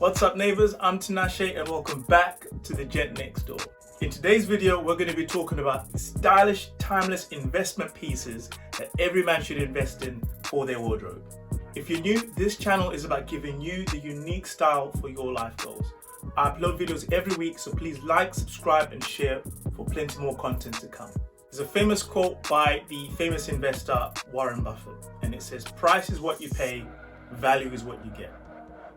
What's up neighbors, I'm Tinashe and welcome back to the Gent Next Door. In today's video, we're going to be talking about stylish, timeless investment pieces that every man should invest in for their wardrobe. If you're new, this channel is about giving you the unique style for your life goals. I upload videos every week, so please like, subscribe and share for plenty more content to come. There's a famous quote by the famous investor Warren Buffett, and it says, "Price is what you pay, value is what you get."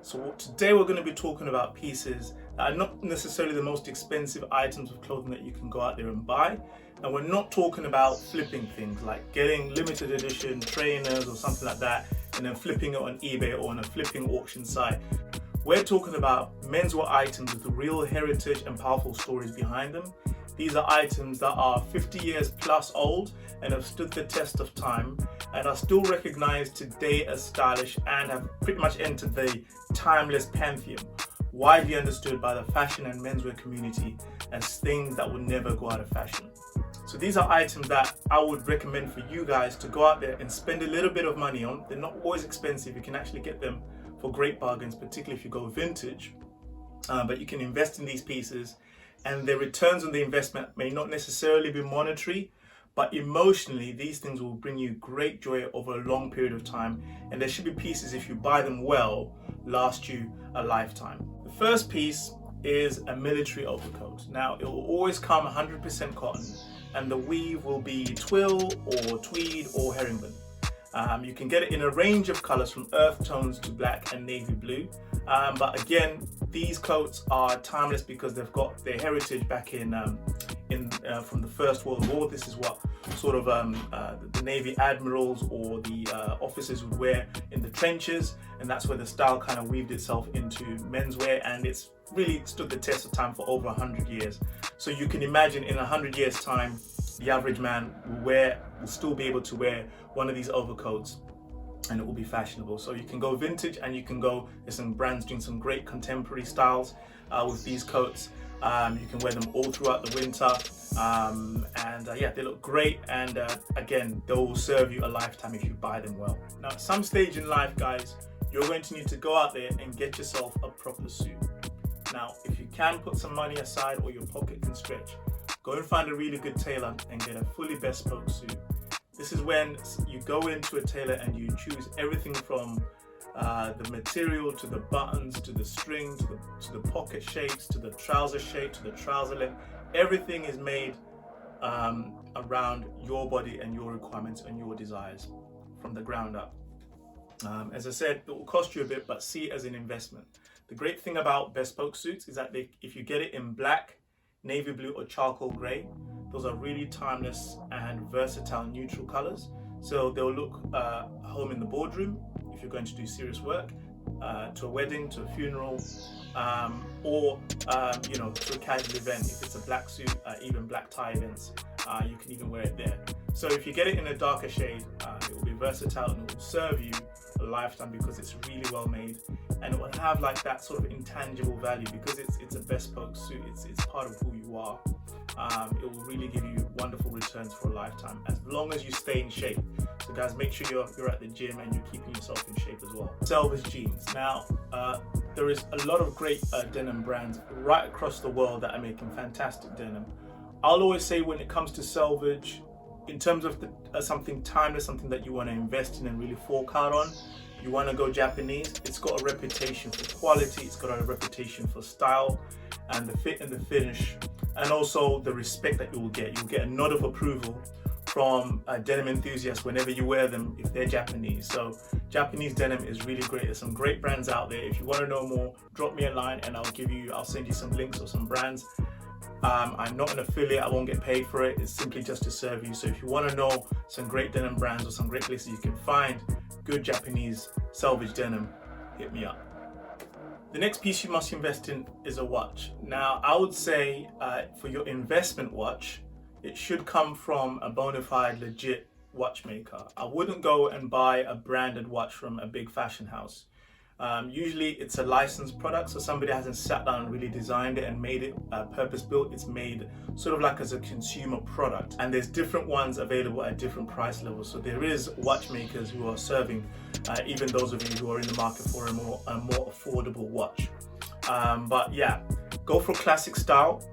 So today we're going to be talking about pieces that are not necessarily the most expensive items of clothing that you can go out there and buy. And we're not talking about flipping things like getting limited edition trainers or something like that and then flipping it on eBay or on a flipping auction site. We're talking about menswear items with real heritage and powerful stories behind them. These are items that are 50 years plus old and have stood the test of time and are still recognized today as stylish and have pretty much entered the timeless pantheon, widely understood by the fashion and menswear community as things that will never go out of fashion. So these are items that I would recommend for you guys to go out there and spend a little bit of money on. They're not always expensive. You can actually get them for great bargains, particularly if you go vintage, but you can invest in these pieces and the returns on the investment may not necessarily be monetary, but emotionally these things will bring you great joy over a long period of time, and there should be pieces, if you buy them well, last you a lifetime. The first piece is a military overcoat. Now it will always come 100% cotton and the weave will be twill or tweed or herringbone. You can get it in a range of colors from earth tones to black and navy blue, but again these coats are timeless because they've got their heritage back in from the First World War. This is what sort of the Navy admirals or the officers would wear in the trenches, and that's where the style kind of weaved itself into menswear, and it's really stood the test of time for over 100 years. So you can imagine in 100 years time the average man will still be able to wear one of these overcoats and it will be fashionable. So you can go vintage and you can go, there's some brands doing some great contemporary styles with these coats. You can wear them all throughout the winter, yeah, they look great, and again, they will serve you a lifetime if you buy them well. Now at some stage in life, guys, you're going to need to go out there and get yourself a proper suit. Now if you can put some money aside or your pocket can stretch, go and find a really good tailor and get a fully bespoke suit. This is when you go into a tailor and you choose everything from the material to the buttons to the string to the pocket shapes to the trouser shape to the trouser length. Everything is made around your body and your requirements and your desires from the ground up. As I said, it will cost you a bit, but see it as an investment. The great thing about bespoke suits is that if you get it in black, navy blue or charcoal grey, those are really timeless and versatile neutral colors. So they'll look home in the boardroom if you're going to do serious work, to a wedding, to a funeral, or to a casual event. If it's a black suit, even black tie events, you can even wear it there. So if you get it in a darker shade, it will be versatile and it will serve you a lifetime because it's really well made, and it will have like that sort of intangible value because it's a bespoke suit. It's part of who you are. It will really give you wonderful returns for a lifetime as long as you stay in shape. So guys, make sure you're at the gym and you're keeping yourself in shape as well. Selvage jeans. Now there is a lot of great denim brands right across the world that are making fantastic denim. I'll always say when it comes to selvage, in terms of something timeless, something that you want to invest in and really fork out on, you want to go Japanese. It's got a reputation for quality, it's got a reputation for style and the fit and the finish, and also the respect that you will get. You'll get a nod of approval from denim enthusiasts whenever you wear them if they're Japanese. So Japanese denim is really great. There's some great brands out there. If you want to know more, drop me a line and I'll send you some links or some brands. I'm not an affiliate, I won't get paid for it. It's simply just to serve you. So if you want to know some great denim brands or some great places you can find good Japanese selvage denim, hit me up. The next piece you must invest in is a watch. Now I would say for your investment watch, it should come from a bona fide legit watchmaker. I wouldn't go and buy a branded watch from a big fashion house. Usually it's a licensed product, so somebody hasn't sat down and really designed it and made it purpose built. It's made sort of like as a consumer product, and there's different ones available at different price levels. So there is watchmakers who are serving even those of you who are in the market for a more affordable watch. But yeah, go for classic style.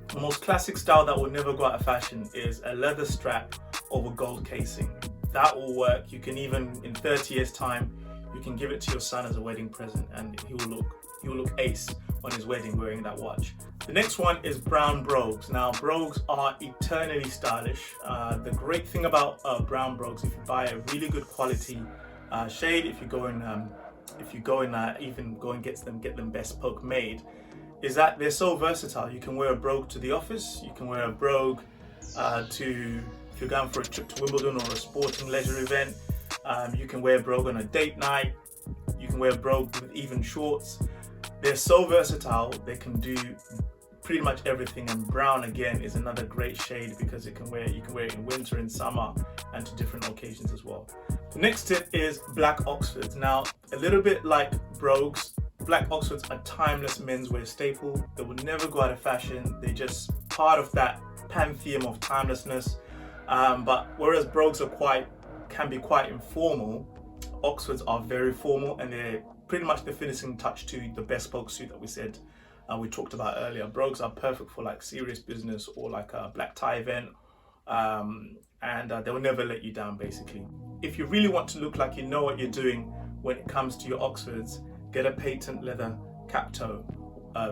The most classic style that will never go out of fashion is a leather strap over gold casing. That will work. You can even, in 30 years time, you can give it to your son as a wedding present and he will look ace on his wedding wearing that watch. The next one is brown brogues. Now brogues are eternally stylish. The great thing about brown brogues, if you buy a really good quality shade, if you go and even go and get them bespoke made, is that they're so versatile. You can wear a brogue to the office, you can wear a brogue if you're going for a trip to Wimbledon or a sporting leisure event. You can wear a brogue on a date night, you can wear a brogue with even shorts. They're so versatile, they can do pretty much everything, and brown again is another great shade because you can wear it in winter and summer and to different occasions as well. The next tip is black Oxfords. Now, a little bit like brogues, black Oxfords are timeless menswear staple. They will never go out of fashion. They're just part of that pantheon of timelessness. But whereas brogues can be quite informal, Oxfords are very formal, and they're pretty much the finishing touch to the bespoke suit that we talked about earlier. Brogues are perfect for like serious business or like a black tie event, and they will never let you down basically. If you really want to look like you know what you're doing when it comes to your Oxfords, get a patent leather cap toe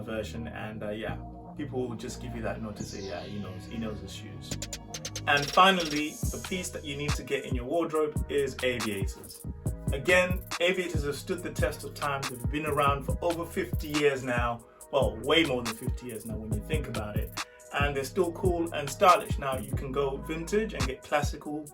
version, and yeah, people will just give you that nod to say, yeah, he knows his shoes. And finally, the piece that you need to get in your wardrobe is aviators. Again, aviators have stood the test of time. They've been around for over 50 years now. Well, way more than 50 years now when you think about it. And they're still cool and stylish. Now, you can go vintage and get a classical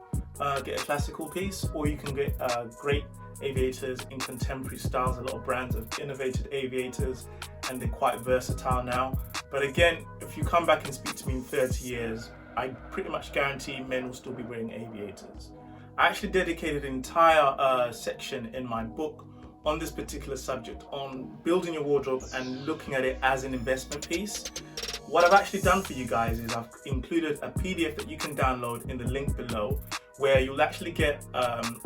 piece, or you can get great aviators in contemporary styles. A lot of brands have innovated aviators and they're quite versatile now. But again, if you come back and speak to me in 30 years, I pretty much guarantee men will still be wearing aviators. I actually dedicated an entire section in my book on this particular subject, on building your wardrobe and looking at it as an investment piece. What I've actually done for you guys is I've included a PDF that you can download in the link below, where you'll actually get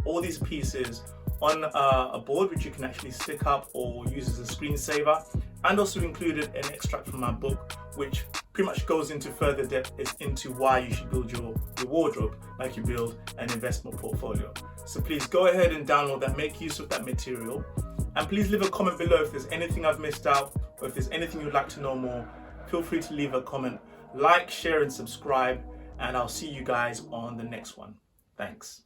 all these pieces on a board which you can actually stick up or use as a screensaver, and also included an extract from my book which pretty much goes into further depth into why you should build your wardrobe like you build an investment portfolio. So please go ahead and download that, make use of that material, and please leave a comment below if there's anything I've missed out, or if there's anything you'd like to know more. Feel free to leave a comment, like, share and subscribe, and I'll see you guys on the next one. Thanks.